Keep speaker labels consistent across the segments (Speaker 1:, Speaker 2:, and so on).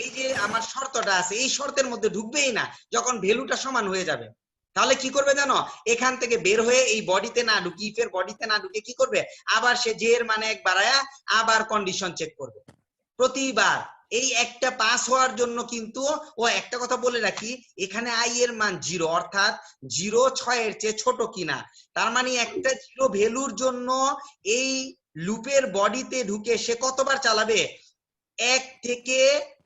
Speaker 1: এই যে আমার শর্তটা আছে এই শর্তের মধ্যে ঢুকবেই না যখন ভ্যালুটা সমান হয়ে যাবে। তাহলে কি করবে জানো, এখান থেকে বের হয়ে এই বডিতে না ঢুকে, ইফ এর বডিতে না ঢুকে কি করবে, আবার সে জে এর মানে এক বাড়ায়া আবার কন্ডিশন চেক করবে প্রতিবার। এই একটা পাস হওয়ার জন্য কিন্তু ও একটা কথা বলে রাখি, এখানে আই এর মান 0, অর্থাৎ 0 6 এর চেয়ে ছোট কিনা। তার মানে একটা 0 ভ্যালুর জন্য এই লুপের বডিতে ঢুকে সে কতবার চালাবে, 1 থেকে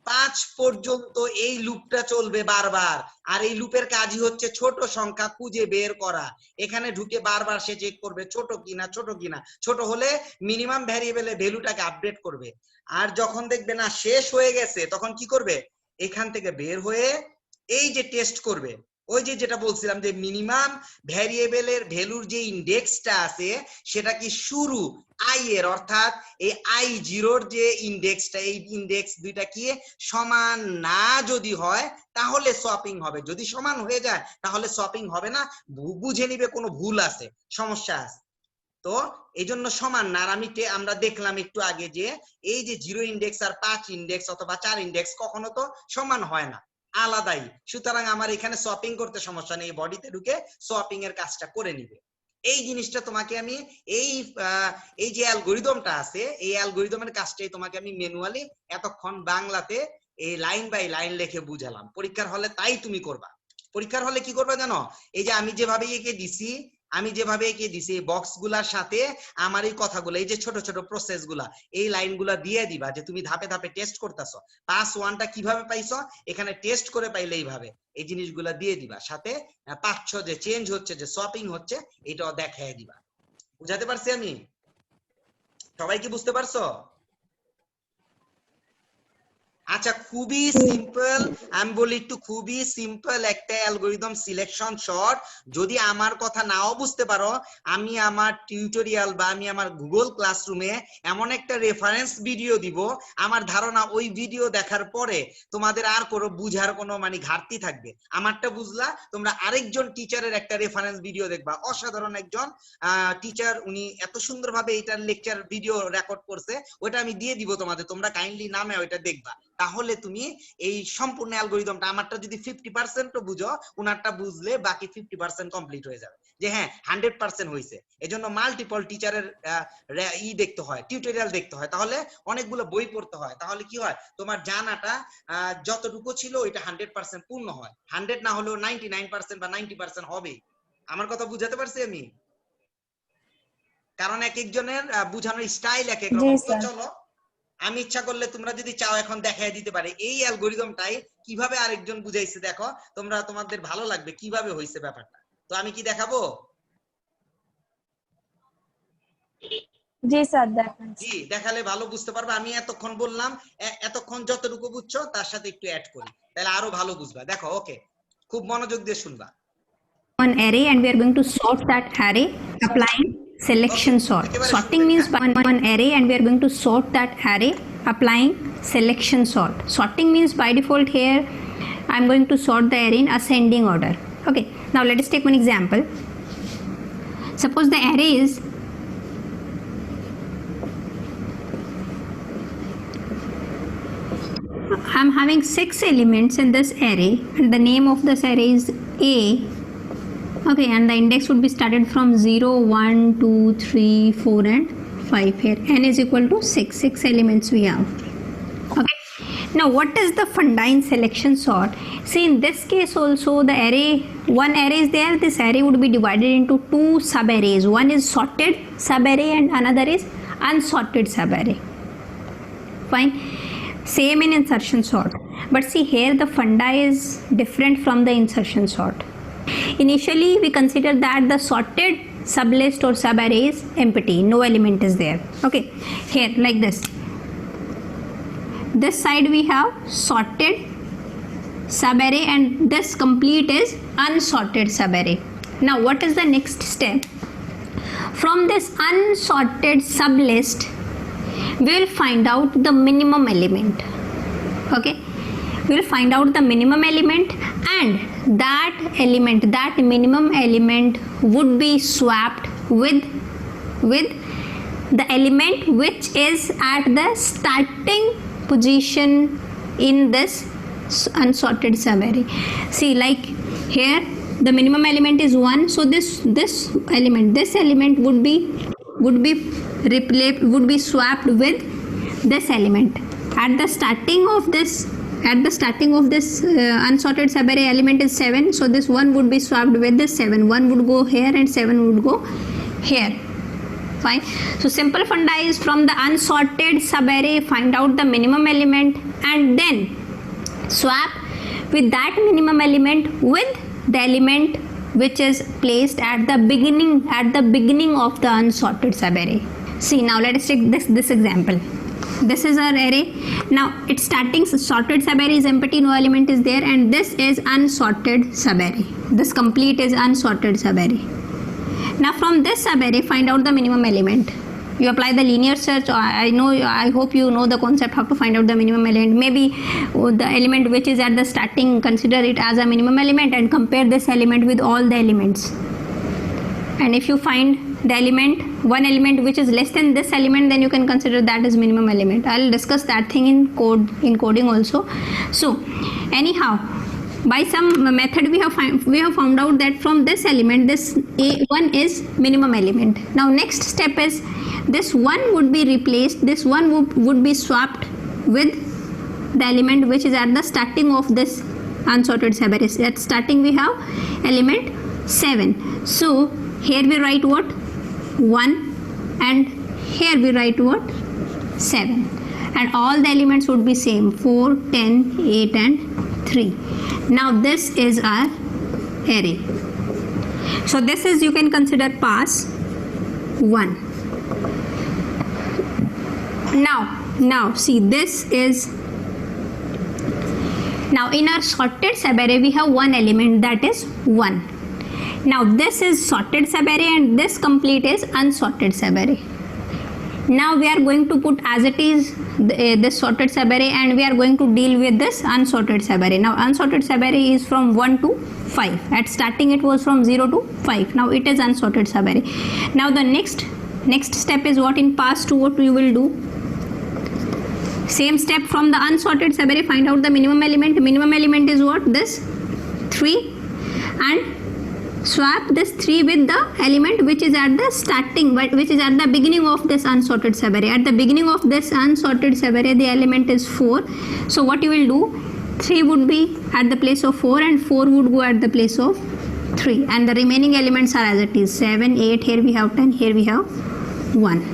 Speaker 1: 5 পর্যন্ত এই লুপটা চলবে বারবার। আর এই লুপের কাজই হচ্ছে ছোট সংখ্যা খুঁজে বের করা। এখানে ঢুকে বারবার সে চেক করবে ছোট কিনা, ছোট কিনা, ছোট হলে মিনিমাম ভ্যারিয়েবলে ভ্যালুটাকে আপডেট করবে। আর যখন দেখবে না শেষ হয়ে গেছে তখন কি করবে, এখান থেকে বের হয়ে এই যে টেস্ট করবে, ওই যে যেটা বলছিলাম যে মিনিমাম ভ্যারিয়েবলের ভ্যালুর যে ইন্ডেক্সটা আছে সেটা কি শুরু আই এর, অর্থাৎ এই আই জিরোর যে ইন্ডেক্সটা, এই ইন্ডেক্স দুইটা কি সমান না যদি হয় তাহলে সপিং হবে, যদি সমান হয়ে যায় তাহলে সপিং হবে না, বুঝে নিবে কোনো ভুল আছে, সমস্যা আছে। তো এই জন্য সমান না। আর আমরা দেখলাম একটু আগে যে এই যে 0 ইন্ডেক্স আর 5 ইন্ডেক্স অথবা 4 ইন্ডেক্স কখনো তো সমান হয় না, আলাদাই। সুতরাং আমার এখানে সপিং করতে সমস্যা নেই, বডিতে ঢুকে সপিং এর কাজটা করে নিবে। এই জিনিসটা তোমাকে আমি এই যে অ্যালগরিদমটা আছে এই অ্যালগরিদমের কাজটাই তোমাকে আমি ম্যানুয়ালি এতক্ষণ বাংলাতে এই লাইন বাই লাইন লিখে বুঝালাম। পরীক্ষার হলে তাই তুমি করবা। পরীক্ষার হলে কি করবা জানো, এই যে আমি যেভাবে এঁকে দিছি এই বক্স গুলার সাথে আমার এই কথাগুলো, এই যে ছোট ছোট প্রসেস গুলা, এই লাইন গুলা দিয়ে দিবা যে তুমি ধাপে ধাপে টেস্ট করতেছো, পাস ওয়ানটা কিভাবে পাইছো এখানে টেস্ট করে পাইলে এইভাবে, এই জিনিসগুলা দিয়ে দিবা। সাথে পাচ্ছ যে চেঞ্জ হচ্ছে, যে সপিং হচ্ছে, এটাও দেখাই দিবা। বুঝাতে পারছি আমি? সবাই কি বুঝতে পারছো? আচ্ছা, খুবই সিম্পল, আমি বলি একটু খুবই সিম্পল একটা অ্যালগরিদম সিলেকশন শর্ট। যদি আমার কথা নাও বুঝতে পারো, আমি আমার টিউটোরিয়াল বা আমি আমার গুগল ক্লাসরুমে এমন একটা রেফারেন্স ভিডিও দিব, আমার ধারণা ওই ভিডিও দেখার পরে তোমাদের আর কোনো বুঝার কোনো মানে ঘাটতি থাকবে। আমারটা বুঝলা, তোমরা আরেকজন টিচারের একটা রেফারেন্স ভিডিও দেখবা, অসাধারণ একজন টিচার, উনি এত সুন্দরভাবে এটার লেকচার ভিডিও রেকর্ড করছে, ওটা আমি দিয়ে দিব তোমাদের, তোমরা কাইন্ডলি নামে ওইটা দেখবা। তাহলে তুমি এই সম্পূর্ণ অ্যালগরিদমটা, আমারটা যদি 50% বুঝো, উনারটা বুঝলে বাকি 50% কমপ্লিট হয়ে যাবে, যে হ্যাঁ 100% হয়েছে। এজন্য মাল্টিপল টিচারের দেখতে হয়, টিউটোরিয়াল দেখতে হয়, তাহলে অনেকগুলো বই পড়তে হয়, তাহলে কি হয় তোমার জানাটা যতটুকু ছিল ওইটা 100% পূর্ণ হয়। 100 না হলেও 99% বা 90% হবে। আমার কথা বুঝাতে পারছি আমি? কারণ এক একজনের বুঝানোর স্টাইল এক এক রকম। তো চলো, আমি ইচ্ছা করলে তোমরা যদি চাও এখন দেখাই দিতে পারে এই অ্যালগরিদমটাই কিভাবে আরেকজন বুঝাইছে, দেখো তোমরা, তোমাদের ভালো লাগবে কিভাবে হয়েছে ব্যাপারটা। তো আমি কি দেখাবো?
Speaker 2: জি স্যার, দেখান।
Speaker 1: জি, দেখালে ভালো বুঝতে পারবে। আমি এতক্ষণ বললাম, এতক্ষণ যতটুকু বুঝছো তার সাথে একটু অ্যাড করি, তাহলে আরো ভালো বুঝবা। দেখো, ওকে, খুব মনোযোগ দিয়ে শুনবা।
Speaker 3: An array and we are going to sort that array applying selection sort. Sorting means by one array and we are going to sort that array applying selection sort. Sorting means by default here I'm going to sort the array in ascending order. Okay, now let us take one example. Suppose the array is I'm having 6 elements in this array and the name of this array is A. Okay, and the index would be started from 0, 1, 2, 3, 4 and 5 here. N is equal to 6. 6 elements we have. Okay. Now what is the Fundine selection sort? See, in this case also the array, one array is there. This array would be divided into two sub-arrays. One is sorted sub-array and another is unsorted sub-array. Fine. Same in insertion sort. But see here the funda is different from the insertion sort. Initially we consider that the sorted sublist or subarray is empty, no element is there. Okay, here like this side we have sorted subarray and this complete is unsorted subarray. Now what is the next step? From this unsorted sublist we will find out the minimum element. Okay, we will find out the minimum element, and that element, that minimum element would be swapped with the element which is at the starting position in this unsorted subarray. See, like here the minimum element is 1, so this element would be replaced, would be swapped with this element. At the starting of this unsorted subarray element is 7, so this 1 would be swapped with this 7. 1 would go here and 7 would go here. Fine. So simple funda is from the unsorted subarray find out the minimum element and then swap with that minimum element with the element which is placed at the beginning of the unsorted subarray. See, now let us take this example. This is our array. Now its starting sorted subarray is empty, no element is there, and this is unsorted subarray. This complete is unsorted subarray. Now from this subarray find out the minimum element. You apply the linear search. I hope you know the concept how to find out the minimum element. Maybe the element which is at the starting, consider it as a minimum element and compare this element with all the elements. And if you find the one element which is less than this element, then you can consider that as minimum element. I'll discuss that thing in coding also. So anyhow, by some method we have found out that from this element this A1 is minimum element. Now next step is this one would be replaced, this one would be swapped with the element which is at the starting of this unsorted subarray. At starting we have element 7. So here we write what? 1, and here we write what? 7, and all the elements would be same, 4, 10, 8 and 3. Now this is our array. So this is, you can consider pass 1. Now see, this is, now in our sorted subarray we have one element, that is 1. Now this is sorted subarray and this complete is unsorted subarray. Now we are going to put as it is this sorted subarray and we are going to deal with this unsorted subarray. Now unsorted subarray is from 1 to 5. At starting it was from 0 to 5. Now it is unsorted subarray. Now the next step is what? In pass 2 what we will do? Same step from the unsorted subarray, find out the minimum element. Minimum element is what? This 3, and swap this 3 with the element which is at the starting, which is at the beginning of this unsorted subarray. At the beginning of this unsorted subarray the element is 4. So what you will do? 3 would be at the place of 4 and 4 would go at the place of 3, and the remaining elements are as it is, 7, 8, here we have 10, here we have 1.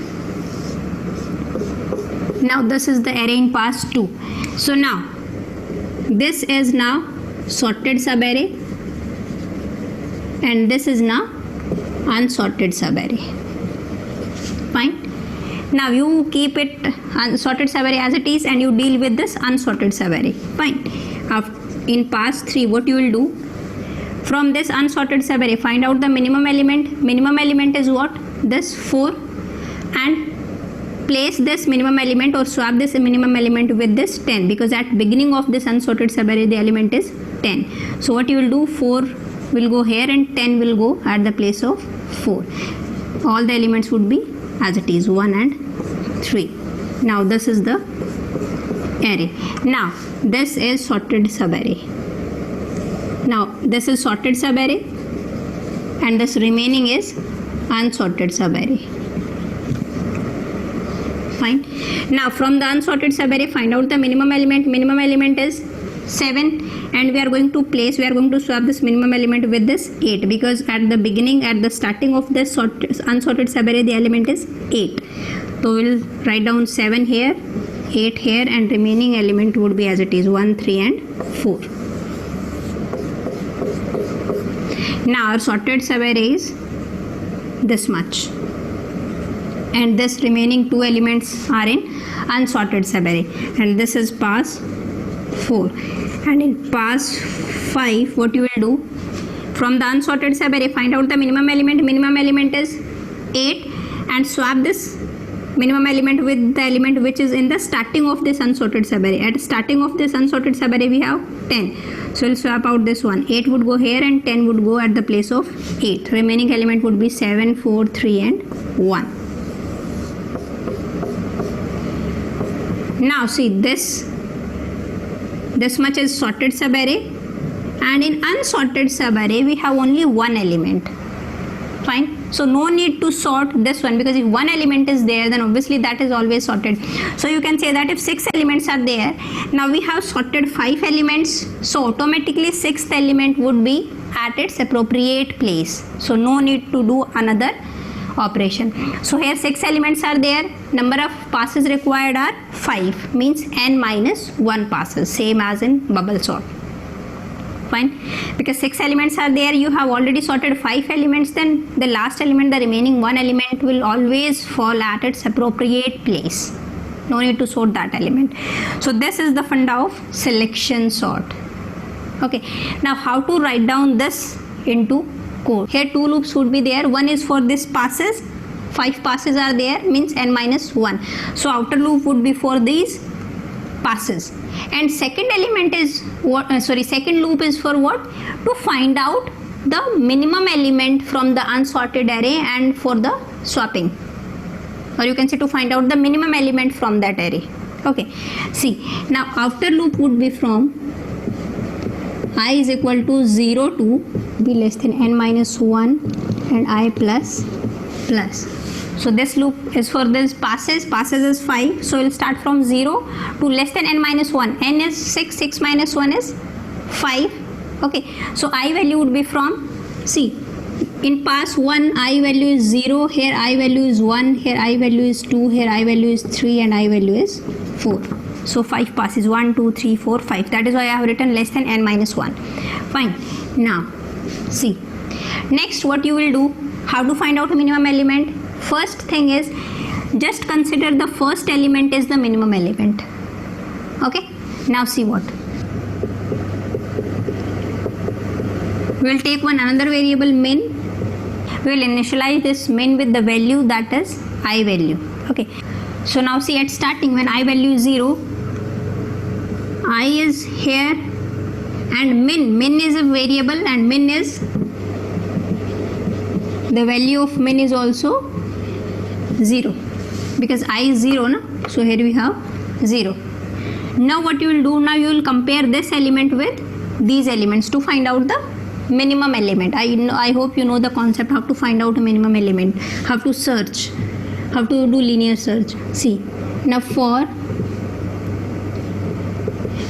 Speaker 3: Now this is the array in pass 2. So now this is now sorted subarray and this is now unsorted subarray. Fine. Now you keep it unsorted subarray as it is and you deal with this unsorted subarray. Fine. In pass 3 what you will do? From this unsorted subarray find out the minimum element. Minimum element is what? This 4, and place this minimum element or swap this minimum element with this 10, because at beginning of this unsorted subarray the element is 10. So what you will do? 4 will go here and 10 will go at the place of 4. All the elements would be as it is, 1 and 3. Now this is the array. Now this is sorted subarray. Now this is sorted subarray and this remaining is unsorted subarray. Fine. Now from the unsorted subarray find out the minimum element. Minimum element is 7, and we are going to swap this minimum element with this 8, because at the beginning, at the starting of this unsorted subarray the element is 8. So we will write down 7 here, 8 here, and remaining element would be as it is, 1, 3 and 4. Now our sorted subarray is this much, and this remaining 2 elements are in unsorted subarray, and this is pass 4. And in pass 5 what you will do? From the unsorted subarray find out the minimum element. Minimum element is 8, and swap this minimum element with the element which is in the starting of this unsorted subarray. At starting of this unsorted subarray we have 10, so we'll swap out this one. 8 would go here and 10 would go at the place of 8. Remaining element would be 7, 4, 3 and 1. Now see, this this much is sorted subarray, and in unsorted subarray we have only one element. Fine. So no need to sort this one, because if one element is there, then obviously that is always sorted. So you can say that if 6 elements are there, now we have sorted 5 elements, so automatically 6th element would be at its appropriate place. So no need to do another operation. So here 6 elements are there, number of passes required are 5, means n minus 1 passes, same as in bubble sort. Fine, because 6 elements are there, you have already sorted 5 elements, then the last element, the remaining one element, will always fall at its appropriate place. No need to sort that element. So this is the funda of selection sort. Okay, now how to write down this into code? Here 2 loops would be there. One is for this passes, 5 passes are there, means n minus 1. So outer loop would be for these passes, and second element is what, second loop is for what? To find out the minimum element from the unsorted array and for the swapping, or you can say to find out the minimum element from that array. Okay, see, now outer loop would be from I is equal to 0 to b less than n minus 1 and I plus. So this loop is for this passes is 5, so we'll start from 0 to less than n minus 1. N is 6, 6 minus 1 is 5. Okay, so I value would be from, see, in pass 1 I value is 0, here I value is 1, here I value is 2, here I value is 3, and I value is 4. So 5 passes, 1, 2, 3, 4, 5. That is why I have written less than n minus 1. Fine. Now, see, next what you will do, how to find out a minimum element? First thing is, just consider the first element is the minimum element. Okay, now see what. We will take another variable min. We will initialize this min with the value that is I value. Okay, so now see, at starting when I value is 0, I is here, and min is a variable, and min is, the value of min is also 0, because I is 0 na? So here we have 0. Now what you will do, now you will compare this element with these elements to find out the minimum element. I hope you know the concept, how to find out a minimum element, how to search, how to do linear search. See, now for,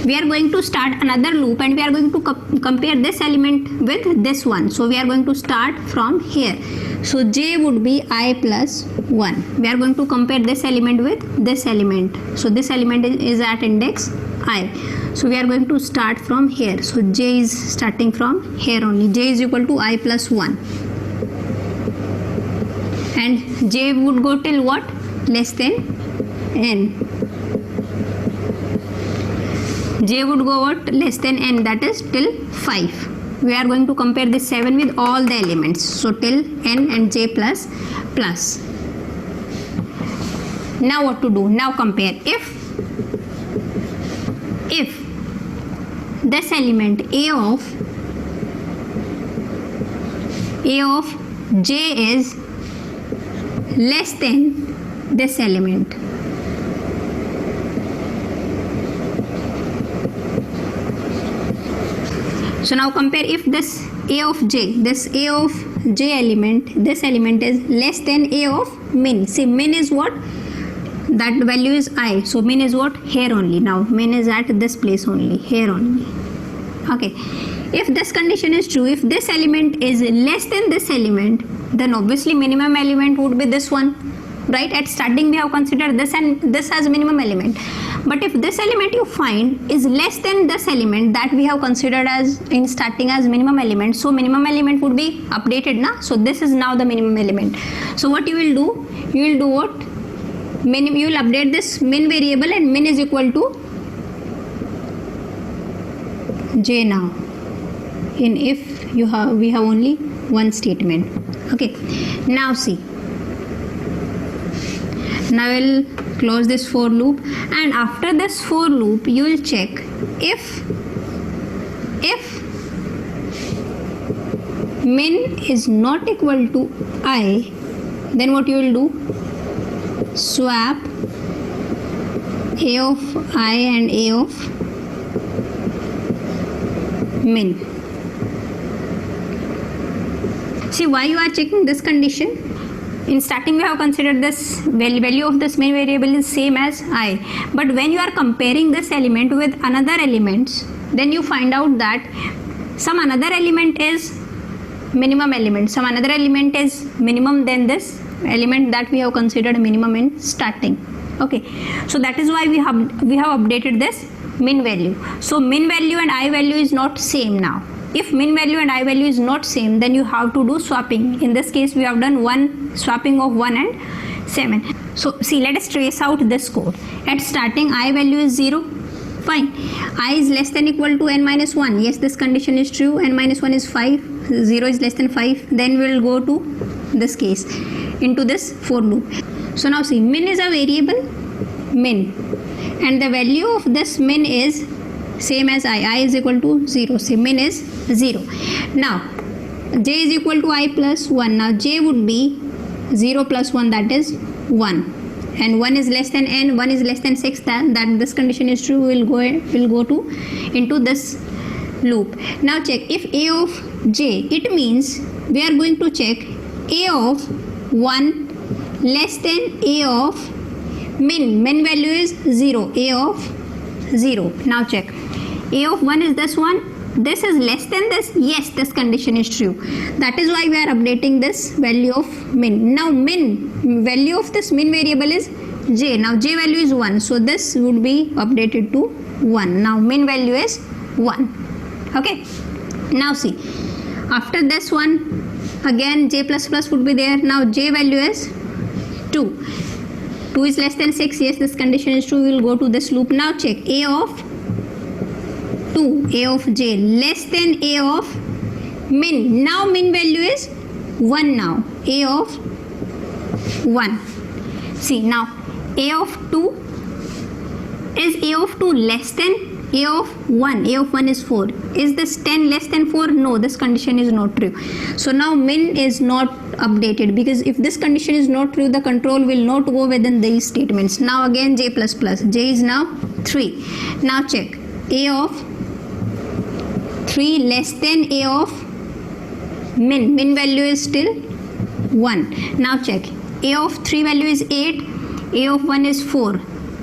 Speaker 3: we are going to start another loop, and we are going to compare this element with this one. So we are going to start from here. So j would be I plus 1. We are going to compare this element with this element. So this element is at index I. So we are going to start from here. So j is starting from here only. J is equal to I plus 1. And j would go till what? Less than n. J would go what? Less than n, that is till 5. We are going to compare this 7 with all the elements. So till n and j plus. Now what to do? Now compare. If this element a of j is less than this element, so now compare if this a of j element, this element is less than a of min. See, min is what? That value is I. So min is what? Here only. Now min is at this place only, here only. Okay. If this condition is true, if this element is less than this element, then obviously minimum element would be this one, right? At starting we have considered this and this as minimum element. But if this element you find is less than this element that we have considered as in starting as minimum element, so minimum element would be updated na. So this is now the minimum element. So what you will do? You will do what? You will update this min variable, and min is equal to j now. In if we have only one statement. Okay. Now see. Now we'll close this for loop, and after this for loop you will check if min is not equal to I, then what you will do? Swap a of I and a of min. See why you are checking this condition. In starting we have considered this value of this min variable is same as I, but when you are comparing this element with another elements, then you find out that some another element is minimum element, some another element is minimum than this element that we have considered minimum in starting. Okay, so that is why we have updated this min value. So min value and I value is not same now. If min value and I value is not same, then you have to do swapping. In this case we have done one swapping of 1 and 7. So see, let us trace out this code. At starting I value is 0. Fine. I is less than equal to n minus 1. Yes, this condition is true. N minus 1 is 5. 0 is less than 5. Then we will go to this case, into this for loop. So now see, min is a variable, min, and the value of this min is same as I is equal to 0. Say min is 0. Now j is equal to I plus 1. Now j would be 0 plus 1, that is 1. And 1 is less than n, 1 is less than 6, that this condition is true. We'll go to into this loop. Now check if a of j, it means we are going to check a of 1 less than a of min. Min value is 0, a of 0. Now check, a of 1 is this one, this is less than this. Yes, this condition is true. That is why we are updating this value of min. Now min value of this min variable is j. Now j value is 1, so this would be updated to 1. Now min value is 1. Okay, now see, after this one again j plus plus would be there. Now j value is 2. 2 is less than 6. Yes, this condition is true. We will go to this loop. Now check a of 2, a of j less than a of min. Now min value is 1. Now a of 1. See, now a of 2 is a of 2 less than a of 1. A of 1 is 4. Is this 10 less than 4? No, this condition is not true. So now min is not updated, because if this condition is not true, the control will not go within these statements. Now again j plus plus, j is now 3. Now check, a of 3 less than a of min. Min value is still 1. Now check, a of 3 value is 8, a of 1 is 4.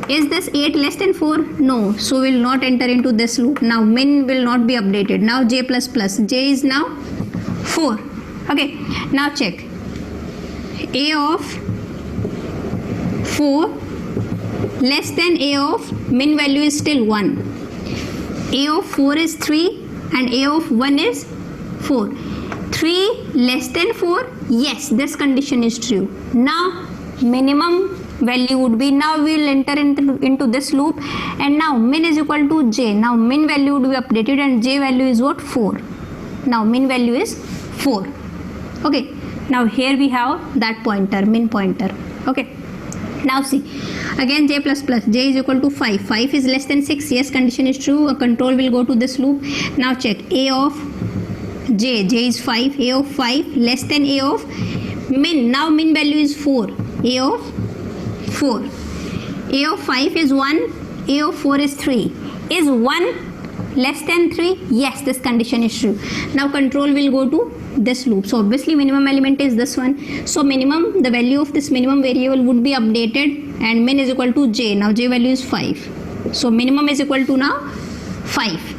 Speaker 3: Is this 8 less than 4? No, so we will not enter into this loop. Now min will not be updated. Now j plus plus, j is now 4. Okay, now check, a of 4 less than a of min value is still 1. A of 4 is 3 and a of 1 is 4. 3 less than 4? Yes, this condition is true. Now minimum value would be, now we will enter into this loop, and now min is equal to j. Now min value would be updated and j value is what? 4. Now min value is 4. Okay, now here we have that pointer, min pointer. Okay, now see, again j plus plus, j is equal to 5. 5 is less than 6. Yes, condition is true. A control will go to this loop. Now check, a of j is 5. A of 5 less than a of min. Now min value is 4. A of 4. A of 5 is 1. A of 4 is 3. Is 1 less than 3? Yes, this condition is true. Now control will go to this loop. So obviously minimum element is this one. So minimum, the value of this minimum variable would be updated, and min is equal to j. Now j value is 5. So minimum is equal to now 5.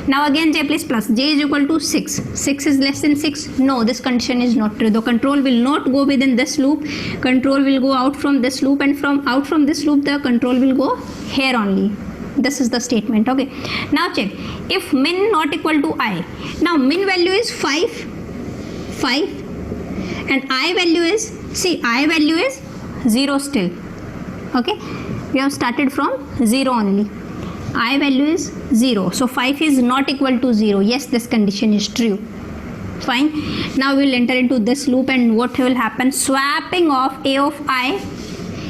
Speaker 3: Now again j plus plus, j is equal to 6. 6 is less than 6? No, this condition is not true. The control will not go within this loop. Control will go out from this loop, and out from this loop the control will go here only. This is the statement. Okay, now check, if min not equal to I. Now min value is 5 and I value is, see, I value is 0 still. Okay, we have started from 0 only. I value is 0, so 5 is not equal to 0. Yes, this condition is true. Fine. Now we will enter into this loop, and what will happen? Swapping of a of I.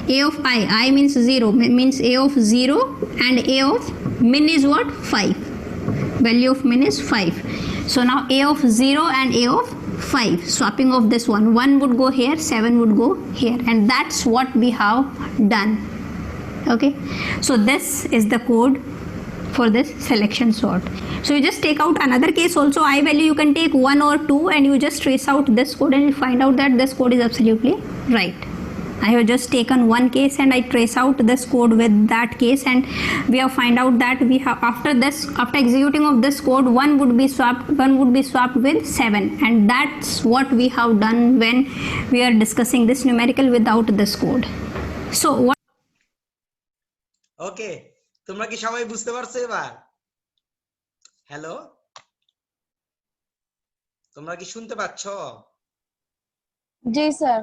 Speaker 3: A of I means 0, means a of 0, and a of min is what? 5. Value of min is 5. So now a of 0 and a of 5. Swapping of this one. 1 would go here, 7 would go here, and that's what we have done. Okay, so this is the code for this selection sort. So you just take out another case also, I value you can take 1 or 2 and you just trace out this code and you find out that this code is absolutely right. I have just taken one case and I trace out this code with that case, and we have find out that we have after executing of this code, one would be swapped with 7, and that's what we have done when we are discussing this numerical without this code. So what
Speaker 1: ওকে, তোমরা কি সবাই বুঝতে পারছো এবার? Hello, তোমরা কি শুনতে পাচ্ছ?
Speaker 2: जी सर।